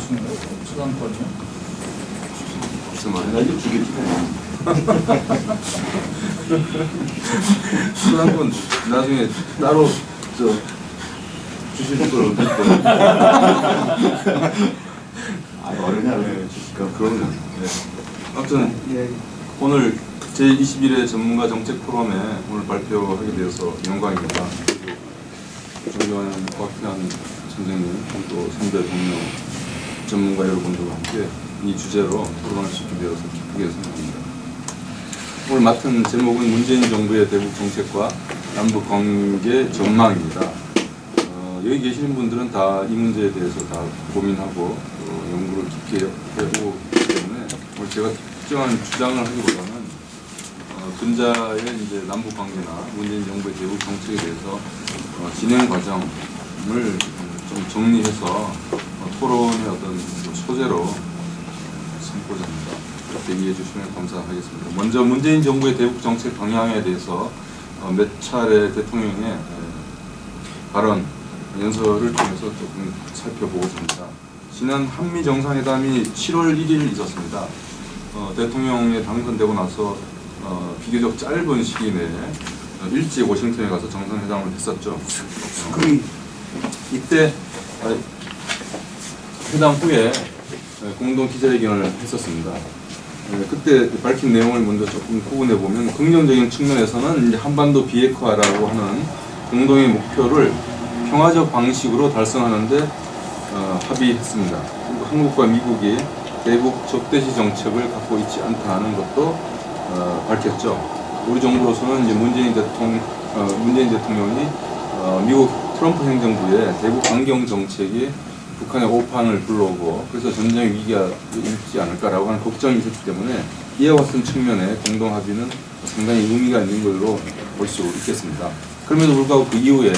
주시나요? 수강권이요? 무슨 말이야? 나 이거 주겠지. 수강권 나중에 따로 주실 걸 어떨 거예요? 어른이 그런 거. 네. 아무튼 오늘 제21회 전문가 정책 포럼에 오늘 발표하게 되어서 영광입니다. 존경하는 곽현 선생님, 또 선배 동료 전문가 여러분들과 함께 이 주제로 토론할 수 있게 되어서 기쁘게 생각합니다. 오늘 맡은 제목은 문재인 정부의 대북 정책과 남북 관계 전망입니다. 여기 계시는 분들은 다 이 문제에 대해서 다 고민하고 연구를 깊게 해오기 때문에 오늘 제가 특정한 주장을 하기보다는 근자의 이제 남북 관계나 문재인 정부의 대북 정책에 대해서 진행 과정을 좀 정리해서 토론의 어떤 소재로 삼고자 합니다. 이렇게 이해해 주시면 감사하겠습니다. 먼저 문재인 정부의 대북 정책 방향에 대해서 몇 차례 대통령의 발언, 연설을 통해서 조금 살펴보고자 합니다. 지난 한미 정상회담이 7월 1일 있었습니다. 대통령이 당선되고 나서 비교적 짧은 시기 내에 일찍 워싱턴에 가서 정상회담을 했었죠. 이때 회담 후에 공동 기자회견을 했었습니다. 그때 밝힌 내용을 먼저 조금 구분해 보면 긍정적인 측면에서는 이제 한반도 비핵화라고 하는 공동의 목표를 평화적 방식으로 달성하는데 합의했습니다. 그리고 한국과 미국이 대북 적대시 정책을 갖고 있지 않다는 것도 밝혔죠. 우리 정부로서는 이제 문재인 대통령이 미국 트럼프 행정부의 대북 강경 정책이 북한의 오판을 불러오고 그래서 전쟁 위기가 일지 않을까라고 하는 걱정이 있었기 때문에 이와 같은 측면의 공동 합의는 상당히 의미가 있는 걸로 볼 수 있겠습니다. 그럼에도 불구하고 그 이후에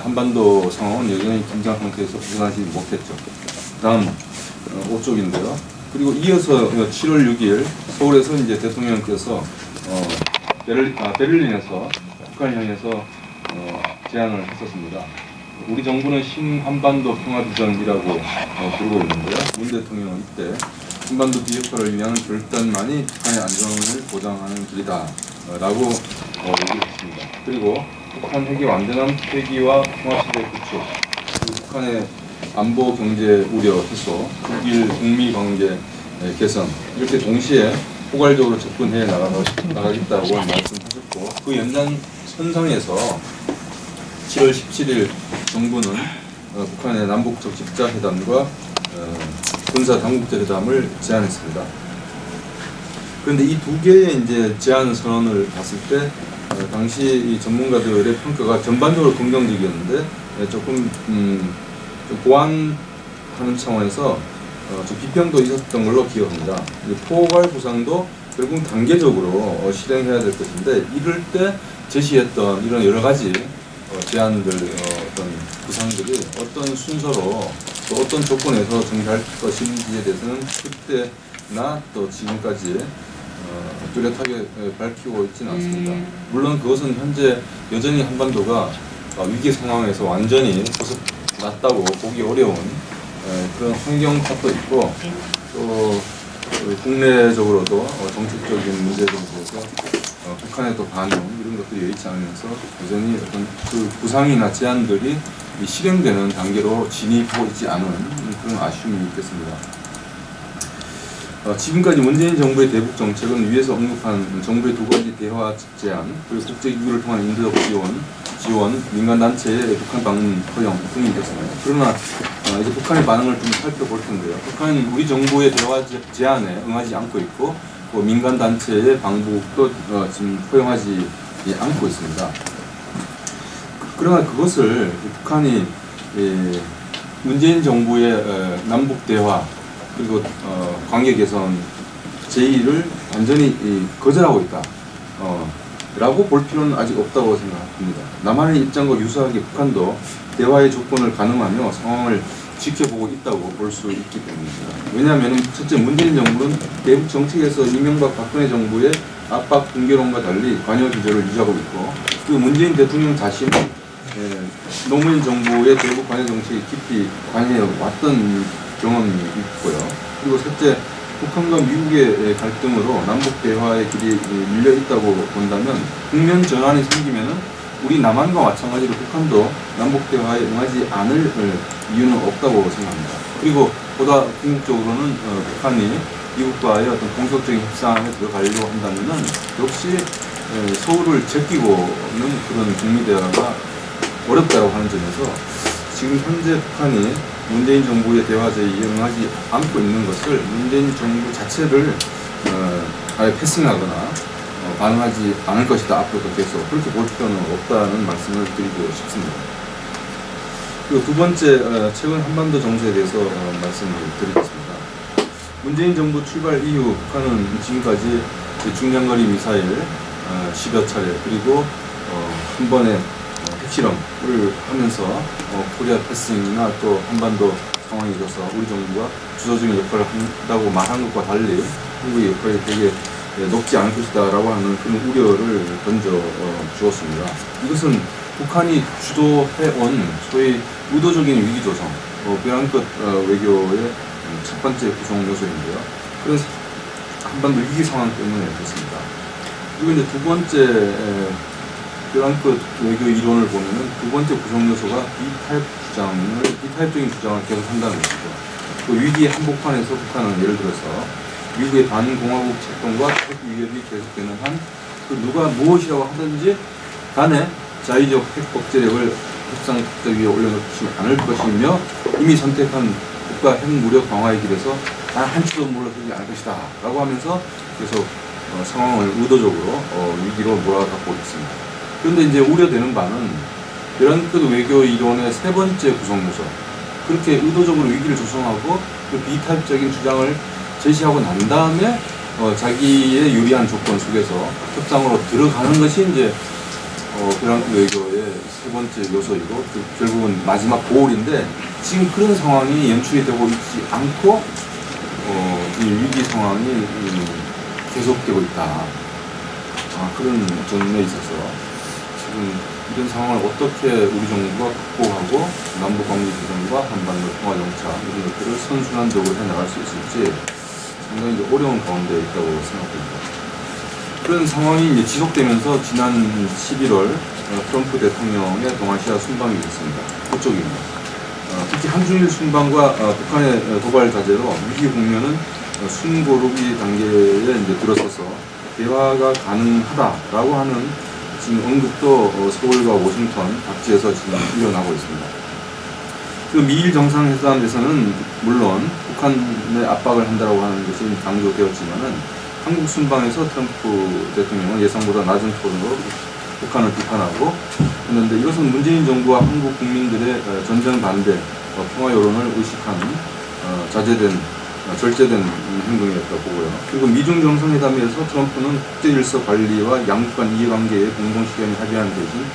한반도 상황은 여전히 긴장 상태에서 벗어나지 못했죠. 다음 5쪽인데요. 그리고 이어서 7월 6일 서울에서 이제 대통령께서 베를린에서 북한을 향해서 제안을 했었습니다. 우리 정부는 신한반도 평화비전이라고 부르고 있는데요. 문 대통령은 이때 한반도 비핵화를 위한 결단만이 북한의 안정을 보장하는 길이다 라고 얘기를 했습니다. 그리고 북한 핵의 완전한 폐기와 평화시대 구축, 그리고 북한의 안보 경제 우려 해소, 북일 북미 관계 개선 이렇게 동시에 포괄적으로 접근해 나가겠다고 말씀하셨고 그 연장선상에서 7월 17일 정부는 북한의 남북적 직자회담과 군사 당국제 회담을 제안했습니다. 그런데 이 두 개의 이제 제안 선언을 봤을 때 당시 이 전문가들의 평가가 전반적으로 긍정적이었는데 조금 좀 보완하는 차원에서 좀 비평도 있었던 걸로 기억합니다. 포괄 구상도 결국 단계적으로 실행해야 될 것인데 이럴 때 제시했던 이런 여러 가지 제안들 어떤 구상들이 어떤 순서로 또 어떤 조건에서 정리할 것인지에 대해서는 그때나 또 지금까지 뚜렷하게 밝히고 있지는 않습니다. 물론 그것은 현재 여전히 한반도가 위기 상황에서 완전히 벗어났다고 보기 어려운 그런 환경 탓도 있고 또 국내적으로도 정책적인 문제에 대해서 북한의 또 반응 이런 것들이 여의치 않으면서 여전히 어떤 그 구상이나 제안들이 실행되는 단계로 진입하고 있지 않은 그런 아쉬움이 있겠습니다. 지금까지 문재인 정부의 대북 정책은 위에서 언급한 정부의 두 가지 대화 제안, 그리고 국제기구를 통한 인도적 지원, 민간단체의 북한 방문 허용 등이 있었습니다. 그러나 이제 북한의 반응을 좀 살펴볼 텐데요. 북한은 우리 정부의 대화 제안에 응하지 않고 있고 민간단체의 방북도 지금 허용하지 않고 있습니다. 그러나 그것을 북한이 문재인 정부의 남북 대화 그리고 관계 개선 제의를 완전히 거절하고 있다 라고 볼 필요는 아직 없다고 생각합니다. 남한의 입장과 유사하게 북한도 대화의 조건을 가늠하며 상황을 지켜보고 있다고 볼 수 있기 때문입니다. 왜냐하면 첫째 문재인 정부는 대북 정책에서 이명박 박근혜 정부의 압박 붕괴론과 달리 관여 기조를 유지하고 있고 그 문재인 대통령 자신은 노무현 정부의 대북 관여 정책에 깊이 관여해 왔던 경험이 있고요. 그리고 셋째, 북한과 미국의 갈등으로 남북 대화의 길이 밀려 있다고 본다면 국면 전환이 생기면은 우리 남한과 마찬가지로 북한도 남북 대화에 응하지 않을 이유는 없다고 생각합니다. 그리고 보다 궁극적으로는 북한이 미국과의 어떤 본격적인 협상에 들어가려고 한다면은 역시 서울을 제끼고는 그런 북미 대화가 어렵다고 하는 점에서 지금 현재 북한이 문재인 정부의 대화 제의에 응하지 않고 있는 것을 문재인 정부 자체를 아예 패싱하거나 반응하지 않을 것이다. 앞으로도 계속 그렇게 볼 필요는 없다는 말씀을 드리고 싶습니다. 그리고 두 번째, 최근 한반도 정세에 대해서 말씀을 드리겠습니다. 문재인 정부 출발 이후 북한은 지금까지 중량거리 미사일 10여 차례 그리고 한 번에 핵실험을 하면서 코리아 패싱이나 또 한반도 상황에 있어서 우리 정부가 주도적인 역할을 한다고 말한 것과 달리 한국의 역할이 되게 높지 않을 것이다 라고 하는 그런 우려를 던져 주었습니다. 이것은 북한이 주도해온 소위 의도적인 위기 조성, 배양끝 외교의 첫 번째 구성 요소인데요. 그런 한반도 위기 상황 때문에 그렇습니다. 그리고 이제 두 번째 배양끝 외교 이론을 보면은 두 번째 구성 요소가 B타입적인 주장을 계속 한다는 것이죠. 그 위기 한복판에서 북한은 예를 들어서 미국의 반공화국 책동과 핵 위협이 계속되는 한 그 누가 무엇이라고 하든지 간에 자의적 핵 억제력을 협상 탁자 위에 올려놓지 않을 것이며 이미 선택한 국가 핵 무력 강화의 길에서 단 한 치도 물러서지 않을 것이다 라고 하면서 계속 상황을 의도적으로 위기로 몰아갖고 있습니다. 그런데 이제 우려되는 바는 배양끝 외교 이론의 세 번째 구성 요소, 그렇게 의도적으로 위기를 조성하고 그 비타입적인 주장을 제시하고 난 다음에 자기의 유리한 조건 속에서 협상으로 들어가는 것이 이제 배양끝 외교의 세 번째 요소이고 결국은 마지막 고울인데 지금 그런 상황이 연출이 되고 있지 않고 이 위기 상황이 계속되고 있다. 그런 점에 있어서 지금 이런 상황을 어떻게 우리 정부가 극복하고 남북관계 개선과 한반도 평화정착 이런 것들을 선순환적으로 해나갈 수 있을지 상당히 어려운 가운데 있다고 생각됩니다. 그런 상황이 이제 지속되면서 지난 11월 트럼프 대통령의 동아시아 순방이 있었습니다. 그쪽입니다. 특히 한중일 순방과 북한의 도발 자제로 위기 국면은 숨고르기 단계에 이제 들어서서 대화가 가능하다라고 하는 지금 언급도 서울과 워싱턴 각지에서 지금 일어나고 있습니다. 그 미일 정상회담에서는 물론 북한의 압박을 한다고 하는 것이 강조되었지만은 한국 순방에서 트럼프 대통령은 예상보다 낮은 톤으로 북한을 비판하고 했는데 이것은 문재인 정부와 한국 국민들의 전쟁 반대, 평화 여론을 의식하는 절제된 행동이었다고 보고요. 그리고 미중 정상회담에서 트럼프는 국제 질서 관리와 양국 간 이해관계의 공동 실현에 합의하는 대신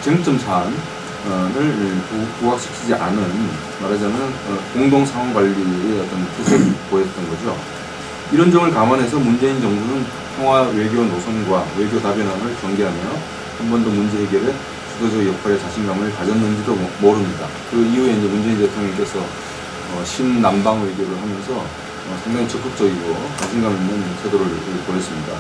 쟁점 사안을 부각시키지 않은 말하자면 공동 상황 관리의 어떤 투색을 보였던 거죠. 이런 점을 감안해서 문재인 정부는 평화 외교 노선과 외교 다변화를 경계하며 한 번도 문제 해결에 주도적 역할에 자신감을 가졌는지도 모릅니다. 그 이후에 이제 문재인 대통령께서 신남방 외교를 하면서 상당히 적극적이고 자신감 있는 태도를 보였습니다.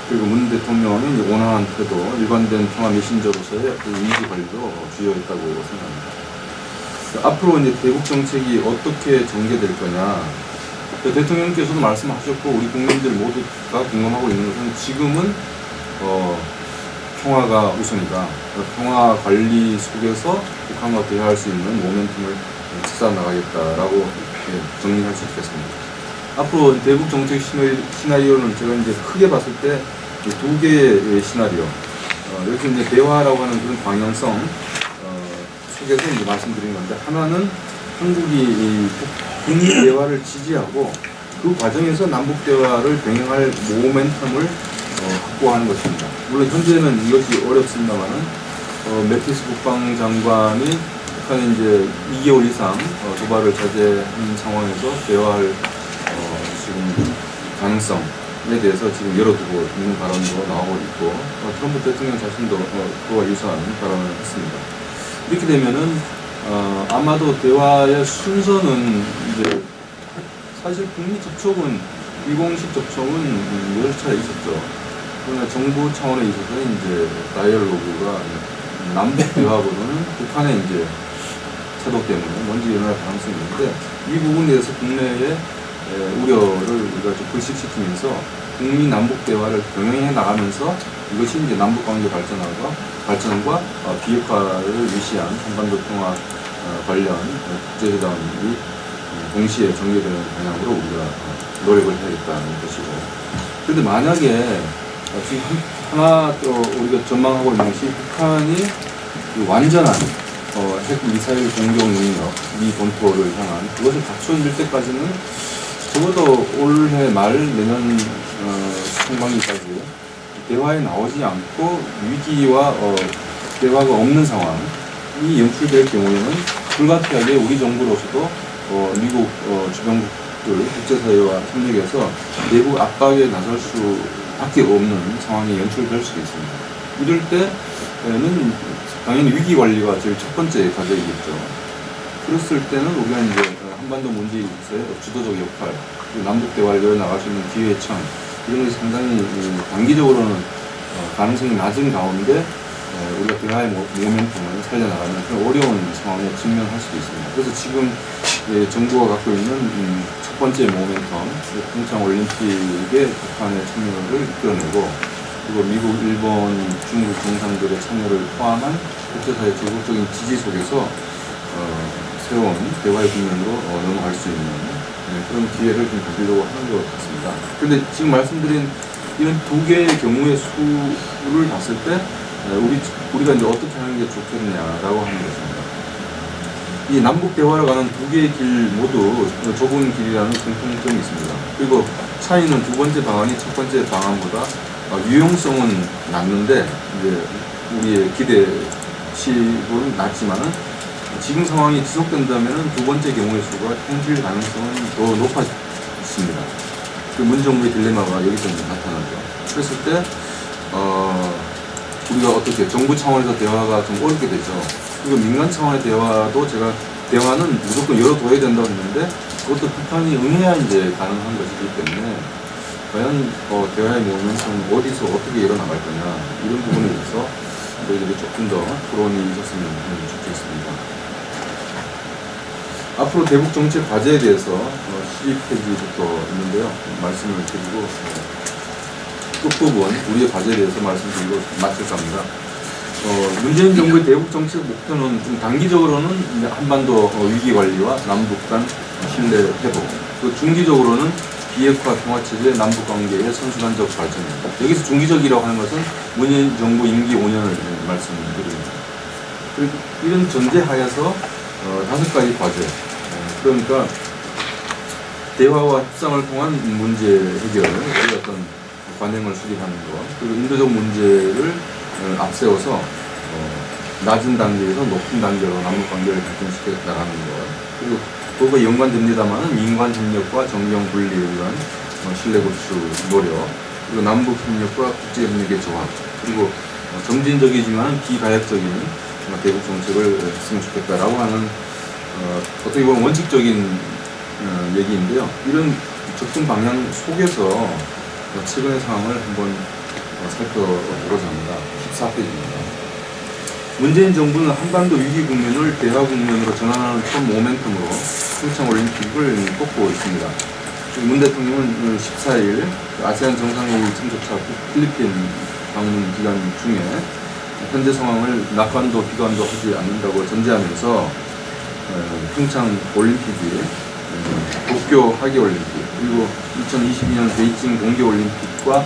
그리고 문 대통령은 이제 온화한 태도, 일관된 평화 메신저로서의 그 이미지 관리도 주요했다고 생각합니다. 앞으로 이제 대북 정책이 어떻게 전개될 거냐. 대통령께서도 말씀하셨고 우리 국민들 모두가 공감하고 있는 것은 지금은 평화가 우선이다. 평화 관리 속에서 북한과 대화할 수 있는 모멘텀을 찾아 나가겠다라고 정리할 수 있겠습니다. 앞으로 대북 정책 시나리오는 제가 이제 크게 봤을 때 두 개의 시나리오. 여기서 이제 대화라고 하는 그런 방향성 속에서 이제 말씀드린 건데 하나는 한국이 북미 대화를 지지하고 그 과정에서 남북 대화를 병행할 모멘텀을 확보하는 것입니다. 물론 현재는 이것이 어렵습니다만은 매티스 국방장관이 북한이 이제 2개월 이상 도발을 자제한 상황에서 대화할 지금 가능성에 대해서 지금 열어두고 있는 발언도 나오고 있고 트럼프 대통령 자신도 그와 유사한 발언을 했습니다. 이렇게 되면은 아마도 대화의 순서는 이제 사실 북미 접촉은 비공식 접촉은 여러 차례 있었죠. 그러나 정부 차원에 있어서 이제 다이얼로그가 남북 대화보다는 북한의 이제 태도 때문에 먼저 일어날 가능성이 있는데 이 부분에 대해서 국내의 우려를 우리가 좀 불식시키면서 북미 남북 대화를 병행해 나가면서 이것이 이제 남북 관계 발전과 비핵화를 위시한 한반도 통합 관련 국제회담이 동시에 전개되는 방향으로 우리가 노력을 해야겠다는 것이고. 그런데 만약에 지금 하나 또 우리가 전망하고 있는 것이 북한이 그 완전한 핵 미사일 공격 능력, 미 본토를 향한 그것을 갖춰질 때까지는 적어도 올해 말 내년 상반기까지 대화에 나오지 않고 위기와 대화가 없는 상황이 연출될 경우에는 불가피하게 우리 정부로서도 미국 주변국들 국제사회와 협력해서 내부 압박에 나설 수밖에 없는 상황이 연출될 수도 있습니다. 이럴 때는 당연히 위기 관리가 제일 첫 번째 과제이겠죠. 그랬을 때는 우리가 이제 한반도 문제에 있어서 주도적 역할, 남북 대화를 열어나갈 수 있는 기회참 이런 것이 상당히 단기적으로는 가능성이 낮은 가운데 우리가 대화의 모멘텀을 살려나가는 그런 어려운 상황에 직면할 수도 있습니다. 그래서 지금 정부가 갖고 있는 첫 번째 모멘텀, 평창 올림픽에 북한의 참여를 이끌어내고 그리고 미국, 일본, 중국 정상들의 참여를 포함한 국제사회 적극적인 지지 속에서 새로운 대화의 국면으로 넘어갈 수 있는 그런 기회를 좀 가지려고 하는 것 같습니다. 그런데 지금 말씀드린 이런 두 개의 경우의 수를 봤을 때 우리가 이제 어떻게 하는 게 좋겠냐라고 하는 것입니다. 이 남북 대화로 가는 두 개의 길 모두 좁은 길이라는 공통점이 있습니다. 그리고 차이는 두 번째 방안이 첫 번째 방안보다 유용성은 낮는데 이제 우리의 기대치로는 낮지만은 지금 상황이 지속된다면은 두 번째 경우의 수가 현실 가능성은 더 높아집니다. 그 문정부의 딜레마가 여기서 나타나죠. 그랬을 때 우리가 어떻게 정부 차원에서 대화가 좀 어렵게 되죠. 그리고 민간 차원의 대화도 제가 대화는 무조건 열어둬야 된다고 했는데 그것도 북한이 응해야 이제 가능한 것이기 때문에 과연 대화의 모멘텀 어디서 어떻게 열어나갈 거냐 이런 부분에 대해서 저희들이 조금 더 토론이 있었으면 좋겠습니다. 앞으로 대북 정책 과제에 대해서 12페이지부터 있는데요. 말씀을 드리고 끝부분 우리의 과제에 대해서 말씀드리고 마칠까 합니다. 문재인 정부의 대북 정책 목표는 좀 단기적으로는 한반도 위기 관리와 남북 간 신뢰 회복, 그 중기적으로는 비핵화 평화체제 남북 관계의 선순환적 발전입니다. 여기서 중기적이라고 하는 것은 문재인 정부 임기 5년을 말씀드립니다. 그리고 이런 전제 하에서 5가지 과제, 그러니까 대화와 협상을 통한 문제 해결, 어떤 관행을 수립하는 것, 그리고 인도적 문제를 앞세워서 낮은 단계에서 높은 단계로 남북 관계를 발전시켜 나가는 것, 그리고 그것과 연관됩니다만 민관 협력과 정경 분리에 의한 신뢰 구축 노력, 그리고 남북 협력과 국제 협력의 조합, 그리고 점진적이지만 비가역적인 대북 정책을 했으면 좋겠다라고 하는 어떻게 보면 원칙적인 얘기인데요. 이런 접근 방향 속에서 최근의 상황을 한번 살펴보고자 합니다. 14페이지입니다. 문재인 정부는 한반도 위기 국면을 대화 국면으로 전환하는 첫 모멘텀으로 평창 올림픽을 꼽고 있습니다. 문 대통령은 14일 아세안 정상회의 참석차 필리핀 방문 기간 중에 현재 상황을 낙관도 비관도 하지 않는다고 전제하면서 평창 올림픽이 도쿄 하계올림픽 그리고 2022년 베이징 동계올림픽과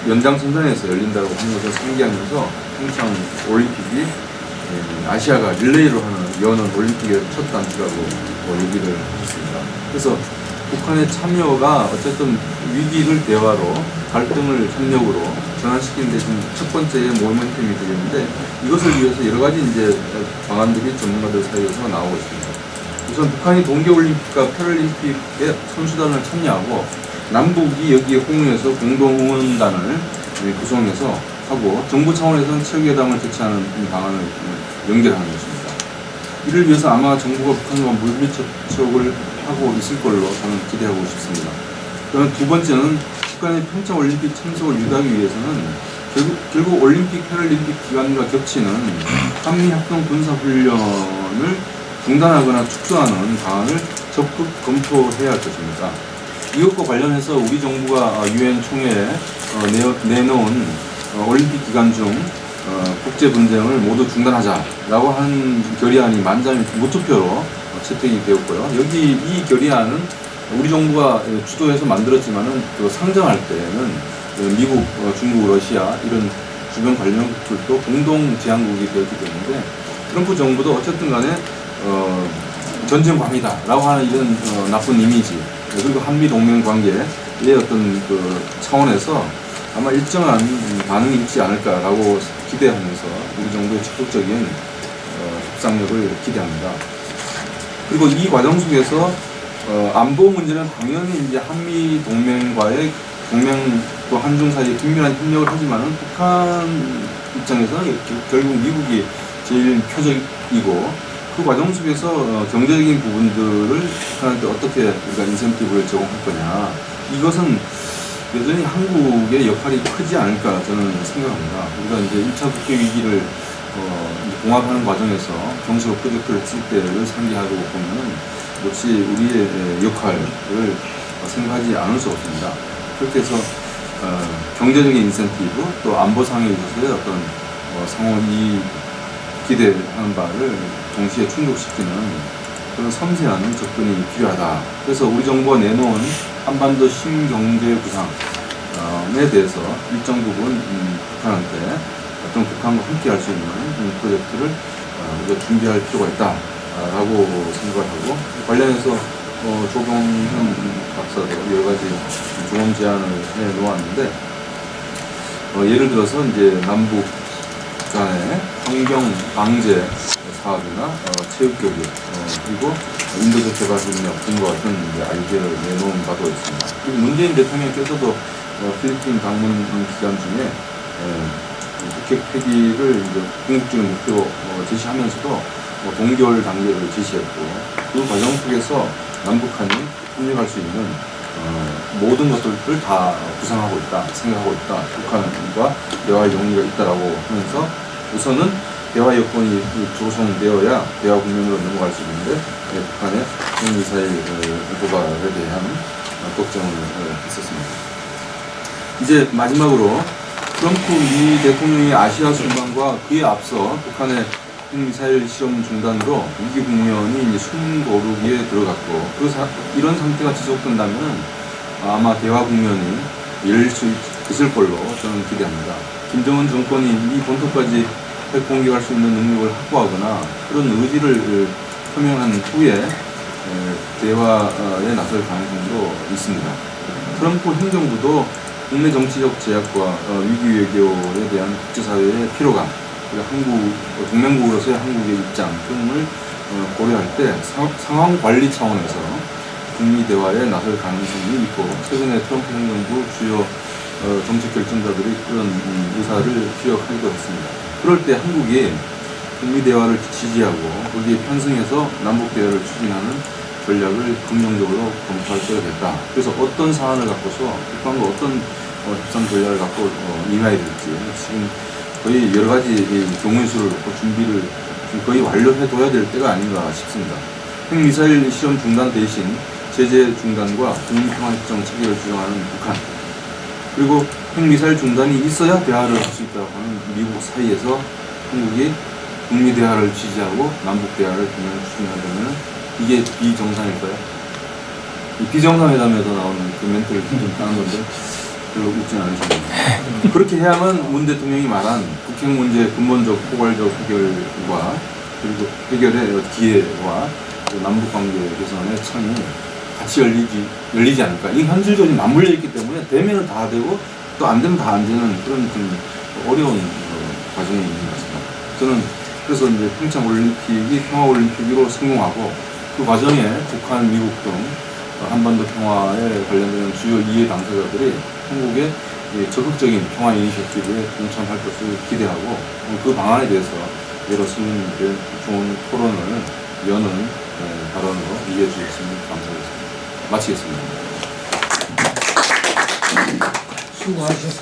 연장선상에서 열린다고 하는 것을 상기하면서 평창 올림픽이 아시아가 릴레이로 여는 올림픽의 첫 단추라고 얘기를 하셨습니다. 그래서 북한의 참여가 어쨌든 위기를 대화로 갈등을 협력으로 전환시키는 데 지금 첫 번째의 모멘텀이 되겠는데 이것을 위해서 여러 가지 이제 방안들이 전문가들 사이에서 나오고 있습니다. 우선 북한이 동계올림픽과 패럴림픽에 선수단을 참여하고 남북이 여기에 호응해서 공동응원단을 구성해서 하고 정부 차원에서는 체육회담을 개최하는 방안을 연결하는 것입니다. 이를 위해서 아마 정부가 북한과 물밑 접촉을 하고 있을 걸로 저는 기대하고 싶습니다. 그다음에 두 번째는 북한의 평창올림픽 참석을 유도하기 위해서는 결국 올림픽, 패럴림픽 기간과 겹치는 한미합동 군사훈련을 중단하거나 축소하는 방안을 적극 검토해야 할 것입니다. 이것과 관련해서 우리 정부가 유엔 총회에 내놓은 올림픽 기간 중 국제 분쟁을 모두 중단하자라고 하는 결의안이 만장일 무투표로 채택이 되었고요. 여기 이 결의안은 우리 정부가 주도해서 만들었지만은 그 상정할 때는 미국, 중국, 러시아 이런 주변 관련국들도 공동 제안국이 되었기 때문에 트럼프 정부도 어쨌든 간에 전쟁 광이다라고 하는 이런 나쁜 이미지, 그리고 한미 동맹 관계의 어떤 그 차원에서 아마 일정한 반응이 있지 않을까라고 기대하면서 우리 정부의 적극적인 협상력을 기대합니다. 그리고 이 과정 속에서 안보 문제는 당연히 이제 한미 동맹과의 동맹 또 한중 사이에 긴밀한 협력을 하지만은 북한 입장에서는 결국 미국이 제일 표적이고 그 과정 속에서 경제적인 부분들을 북한한테 어떻게 우리가 인센티브를 제공할 거냐, 이것은 여전히 한국의 역할이 크지 않을까 저는 생각합니다. 우리가 이제 1차 국제 위기를 봉합하는 과정에서 정식으로 프로젝트를 했을 때를 상기하고 보면은 역시 우리의 역할을 생각하지 않을 수 없습니다. 그렇게 해서 경제적인 인센티브 또 안보상에 있어서의 어떤 상호 이익 기대하는 바를 동시에 충족시키는 그런 섬세한 접근이 필요하다. 그래서 우리 정부가 내놓은 한반도 신경제 구상에 대해서 일정 부분 북한한테 어떤 북한과 함께 할 수 있는 프로젝트를 우리가 준비할 필요가 있다라고 생각을 하고, 관련해서 조병현 박사도 여러 가지 조언 제안을 해 놓았는데, 예를 들어서 이제 남북 간의 환경 방제 사업이나 체육교류, 그리고 인도적 개발 협력 등과 같은 아이디어를 내놓은 바도 있습니다. 그리고 문재인 대통령께서도 필리핀 방문 기간 중에 북핵 폐기를 이제 궁극적인 목표로 제시하면서도 동결 단계를 제시했고, 그 과정 속에서 남북한이 협력할 수 있는 모든 것들을 다 구상하고 있다, 생각하고 있다, 북한과 대화의 용의가 있다라고 하면서 우선은 대화 여건이 조성되어야 대화 국면으로 넘어갈 수 있는데 북한의 핵미사일 도발에 대한 걱정을 했었습니다. 이제 마지막으로 트럼프 미 대통령의 아시아 순방과 그에 앞서 북한의 핵미사일 시험 중단으로 위기 국면이 이제 숨 고르기에 들어갔고, 이런 상태가 지속된다면 아마 대화 국면이 열릴 수 있을 걸로 저는 기대합니다. 김정은 정권이 이 본토까지 핵 공격할 수 있는 능력을 확보하거나 그런 의지를 표명한 후에 대화에 나설 가능성도 있습니다. 트럼프 행정부도 국내 정치적 제약과 위기 외교에 대한 국제사회의 피로감, 그리고 동맹국으로서의 한국의 입장 등을 고려할 때 상황 관리 차원에서 북미 대화에 나설 가능성이 있고, 최근에 트럼프 행정부 주요 정책 결정자들이 그런 의사를 피력하기도 했습니다. 그럴 때 한국이 북미 대화를 지지하고 거기에 편승해서 남북 대화를 추진하는 전략을 긍정적으로 검토할 때가 됐다. 그래서 어떤 사안을 갖고서 북한과 어떤 협상 전략을 갖고 임해야 될지 지금 거의 여러 가지 경우의 수를 놓고 준비를 거의 완료해둬야 될 때가 아닌가 싶습니다. 핵미사일 시험 중단 대신 제재 중단과 북미평화협정 체결을 주장하는 북한, 그리고 핵미사일 중단이 있어야 대화를 할 수 있다고 하는 미국 사이에서 한국이 북미 대화를 지지하고 남북 대화를 그냥 추진하려면 이게 비정상일까요? 이 비정상회담에서 나오는 그 멘트를 좀 따는 건데 별로 웃지는 않으십니다. 그렇게 해야만 문 대통령이 말한 북핵 문제 근본적 포괄적 해결과 그리고 해결의 기회와 남북 관계 개선의 창이 같이 열리지 않을까. 이 현실적으로 맞물려 있기 때문에 되면은 다 되고 또 안 되면 다 안 되는 그런 좀 어려운 과정이 있는 것 같습니다. 저는 그래서 이제 평창 올림픽이 평화 올림픽으로 성공하고 그 과정에 북한, 미국 등 한반도 평화에 관련된 주요 이해 당사자들이 한국의 적극적인 평화 이니셔티브에 동참할 것을 기대하고 그 방안에 대해서 여러 시민들의 좋은 토론을 여는 발언으로 이겨주셨으면 감사하겠습니다. 마치겠습니다. 수고하셨습니다.